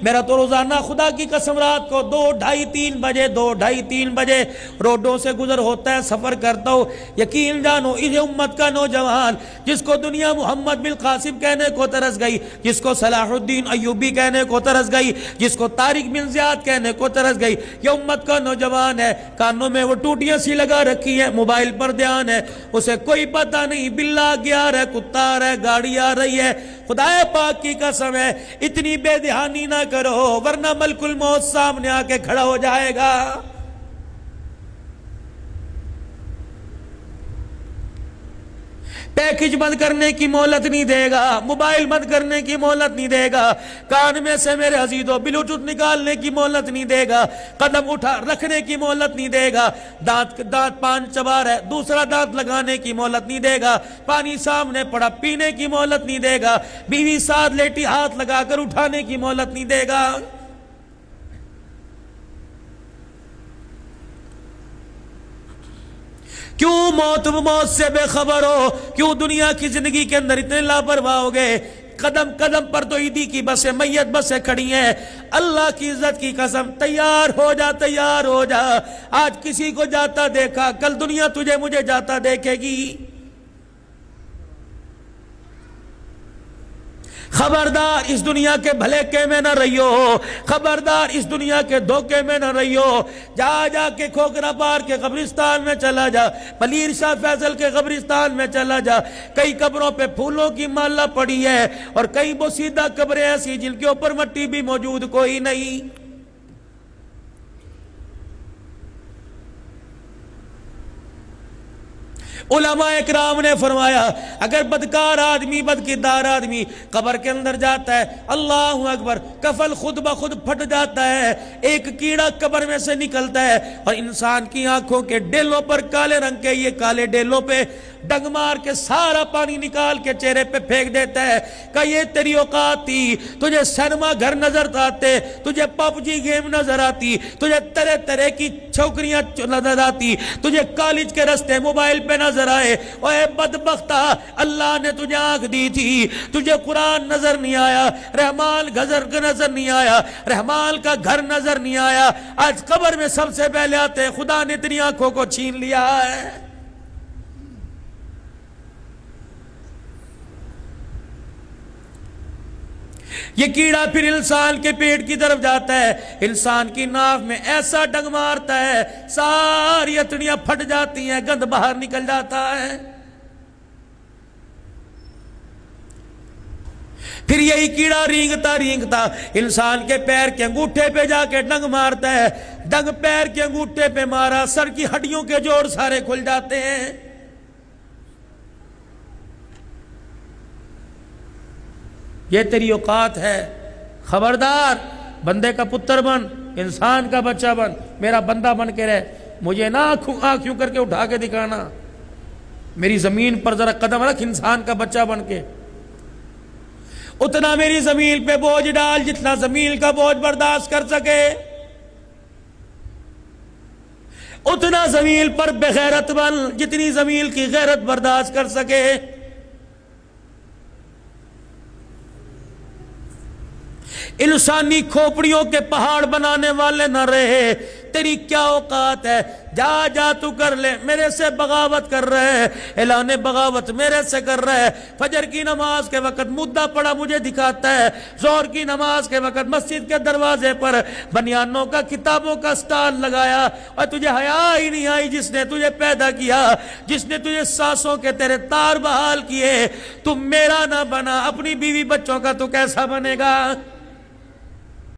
میرا تو روزانہ خدا کی قسم رات کو 2:30-3 بجے روڈوں سے گزر ہوتا ہے، سفر کرتا ہوں۔ یقین جانو اس امت کا نوجوان جس کو دنیا محمد بن قاسم کہنے کو ترس گئی، جس کو صلاح الدین ایوبی کہنے کو ترس گئی، جس کو طارق بن زیاد کہنے کو ترس گئی، یہ امت کا نوجوان ہے۔ کانوں میں وہ ٹوٹیاں سی لگا رکھی ہیں، موبائل پر دھیان ہے، اسے کوئی پتہ نہیں بلا گیا رہا ہے، کتا آ رہا ہے، گاڑی آ رہی ہے۔ خدا پاک کی قسم ہے اتنی بے دھیانی نہ کرو ورنہ ملک الموت سامنے آ کے کھڑا ہو جائے گا۔ پیکج بند کرنے کی مہلت نہیں دے گا، موبائل بند کرنے کی مہلت نہیں دے گا، کان میں سے میرے عزیزو بلوٹوتھ نکالنے کی مہلت نہیں دے گا، قدم اٹھا رکھنے کی مہلت نہیں دے گا، دانت پان چبا رہا ہے دوسرا دانت لگانے کی مہلت نہیں دے گا، پانی سامنے پڑا پینے کی مہلت نہیں دے گا، بیوی ساتھ لیٹی ہاتھ لگا کر اٹھانے کی مہلت نہیں دے گا۔ کیوں موت سے بے خبر ہو؟ کیوں دنیا کی زندگی کے اندر اتنے لاپرواہ ہو گئے؟ قدم قدم پر تو عیدی کی بسیں میت بسیں کھڑی ہیں۔ اللہ کی عزت کی قسم تیار ہو جا، تیار ہو جا۔ آج کسی کو جاتا دیکھا کل دنیا تجھے مجھے جاتا دیکھے گی۔ خبردار اس دنیا کے بھلے کے میں نہ رہیو، خبردار اس دنیا کے دھوکے میں نہ رہیو۔ جا جا کے کھوکرا پار کے قبرستان میں چلا جا، پلیر شاہ فیصل کے قبرستان میں چلا جا، کئی قبروں پہ پھولوں کی مالا پڑی ہے اور کئی بوسیدہ قبریں ایسی جن کے اوپر مٹی بھی موجود کوئی نہیں۔ علماء اکرام نے فرمایا اگر بدکار آدمی بدکردار آدمی قبر کے اندر جاتا ہے، اللہ اکبر، کفن خود بخود پھٹ جاتا ہے، ایک کیڑا قبر میں سے نکلتا ہے اور انسان کی آنکھوں کے ڈیلوں پر کالے رنگ کے یہ کالے ڈیلوں پہ ڈنگ مار کے سارا پانی نکال کے چہرے پہ پھینک دیتا ہے کہ یہ تیری اوقات تھی، تجھے سینما گھر نظر آتے، تجھے پب جی گیم نظر آتی، تجھے طرح طرح کی چھوکریاں نظر آتی، تجھے کالج کے رستے موبائل پہ نظر آئے، اے بدبختہ اللہ نے تجھے آنکھ دی تھی، تجھے قرآن نظر نہیں آیا، رحمان گھر نظر نہیں آیا، رحمان کا گھر نظر نہیں آیا، آج قبر میں سب سے پہلے آتے خدا نے تیری آنکھوں کو چھین لیا ہے۔ یہ کیڑا پھر انسان کے پیٹ کی طرف جاتا ہے، انسان کی ناف میں ایسا ڈنگ مارتا ہے ساری اتڑیاں پھٹ جاتی ہیں، گند باہر نکل جاتا ہے۔ پھر یہی کیڑا رینگتا رینگتا انسان کے پیر کے انگوٹھے پہ جا کے ڈنگ مارتا ہے، ڈنگ پیر کے انگوٹھے پہ مارا، سر کی ہڈیوں کے جوڑ سارے کھل جاتے ہیں۔ یہ تیری اوقات ہے، خبردار بندے کا پتر بن، انسان کا بچہ بن، میرا بندہ بن کے رہ، مجھے نہ آنکھوں کر کے اٹھا کے دکھانا، میری زمین پر ذرا قدم رکھ انسان کا بچہ بن کے، اتنا میری زمین پہ بوجھ ڈال جتنا زمین کا بوجھ برداشت کر سکے، اتنا زمین پر بغیرت بن جتنی زمین کی غیرت برداشت کر سکے۔ انسانی کھوپڑیوں کے پہاڑ بنانے والے نہ رہے، تیری کیا اوقات ہے؟ جا جا تو کر لے، میرے سے بغاوت کر رہے ہیں، اعلان بغاوت میرے سے کر رہے ہیں، فجر کی نماز کے وقت مدعا پڑا مجھے دکھاتا ہے، ظہر کی نماز کے وقت مسجد کے دروازے پر بنیانوں کا کتابوں کا سٹال لگایا، اور تجھے حیا ہی نہیں آئی جس نے تجھے پیدا کیا، جس نے تجھے سانسوں کے تیرے تار بحال کیے، تم میرا نہ بنا اپنی بیوی بچوں کا تو کیسا بنے گا؟